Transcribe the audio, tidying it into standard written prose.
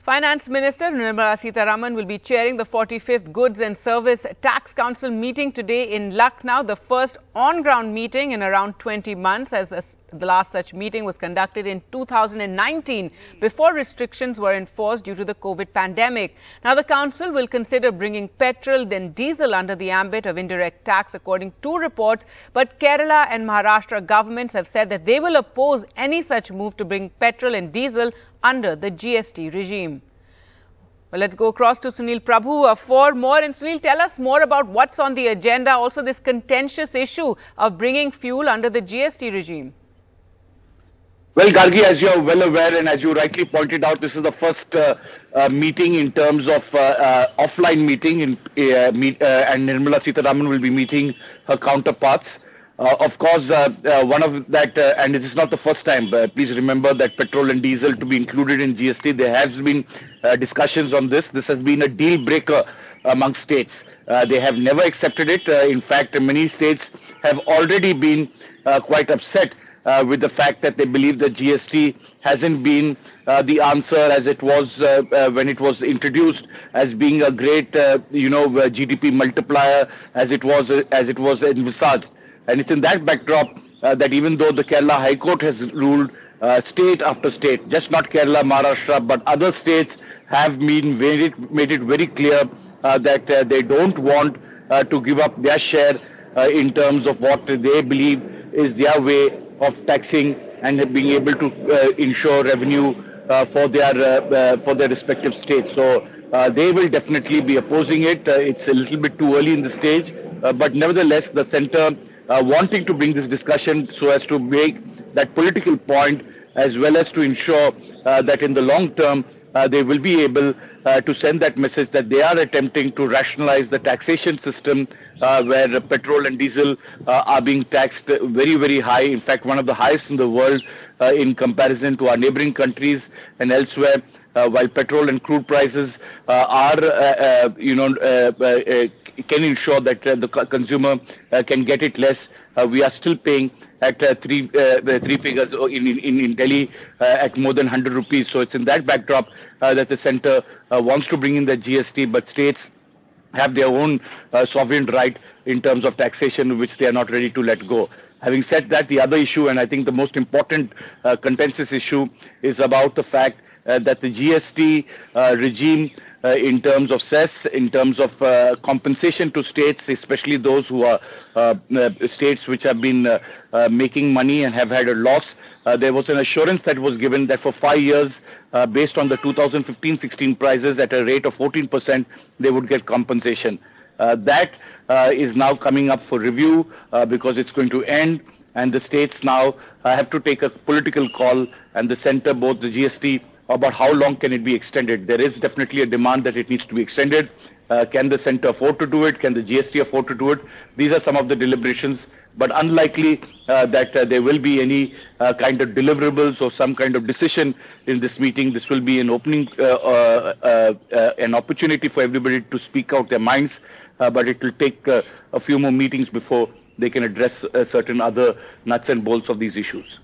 Finance Minister Nirmala Sitharaman will be chairing the 45th Goods and Service Tax Council meeting today in Lucknow, the first on-ground meeting in around 20 months, as the last such meeting was conducted in 2019 before restrictions were enforced due to the COVID pandemic. Now, the council will consider bringing petrol then diesel under the ambit of indirect tax, according to reports, but Kerala and Maharashtra governments have said that they will oppose any such move to bring petrol and diesel under the GST regime. Well, let's go across to Sunil Prabhu for more. And Sunil, tell us more about what's on the agenda, also this contentious issue of bringing fuel under the GST regime. Well, Gargi, as you're well aware and as you rightly pointed out, this is the first meeting in terms of offline meeting, and Nirmala Sitharaman will be meeting her counterparts. Of course, one of that, and it is not the first time, but please remember that petrol and diesel to be included in GST. There has been discussions on this. This has been a deal breaker among states. They have never accepted it. In fact, many states have already been quite upset with the fact that they believe that GST hasn't been the answer as it was when it was introduced, as being a great, GDP multiplier as it was envisaged. And it's in that backdrop that even though the Kerala High Court has ruled, state after state, just not Kerala, Maharashtra, but other states have made it very clear that they don't want to give up their share in terms of what they believe is their way of taxing and being able to ensure revenue for their respective states. So they will definitely be opposing it. It's a little bit too early in the stage, but nevertheless, the centre wanting to bring this discussion so as to make that political point, as well as to ensure that in the long term they will be able to send that message that they are attempting to rationalize the taxation system where petrol and diesel are being taxed very, very high. In fact, one of the highest in the world in comparison to our neighboring countries and elsewhere. While petrol and crude prices can ensure that the consumer can get it less, we are still paying at three figures in Delhi at more than 100 rupees. So it's in that backdrop that the centre wants to bring in the GST, but states have their own sovereign right in terms of taxation, which they are not ready to let go. Having said that, the other issue, and I think the most important contentious issue, is about the fact that the GST regime in terms of cess, in terms of compensation to states, especially those who are states which have been making money and have had a loss. There was an assurance that was given that for 5 years, based on the 2015-16 prices at a rate of 14%, they would get compensation. That is now coming up for review because it's going to end, and the states now have to take a political call, and the centre, both the GST, about how long can it be extended. There is definitely a demand that it needs to be extended. Can the centre afford to do it? Can the GST afford to do it? These are some of the deliberations, but unlikely that there will be any kind of deliverables or some kind of decision in this meeting. This will be an opening, an opportunity for everybody to speak out their minds, but it will take a few more meetings before they can address certain other nuts and bolts of these issues.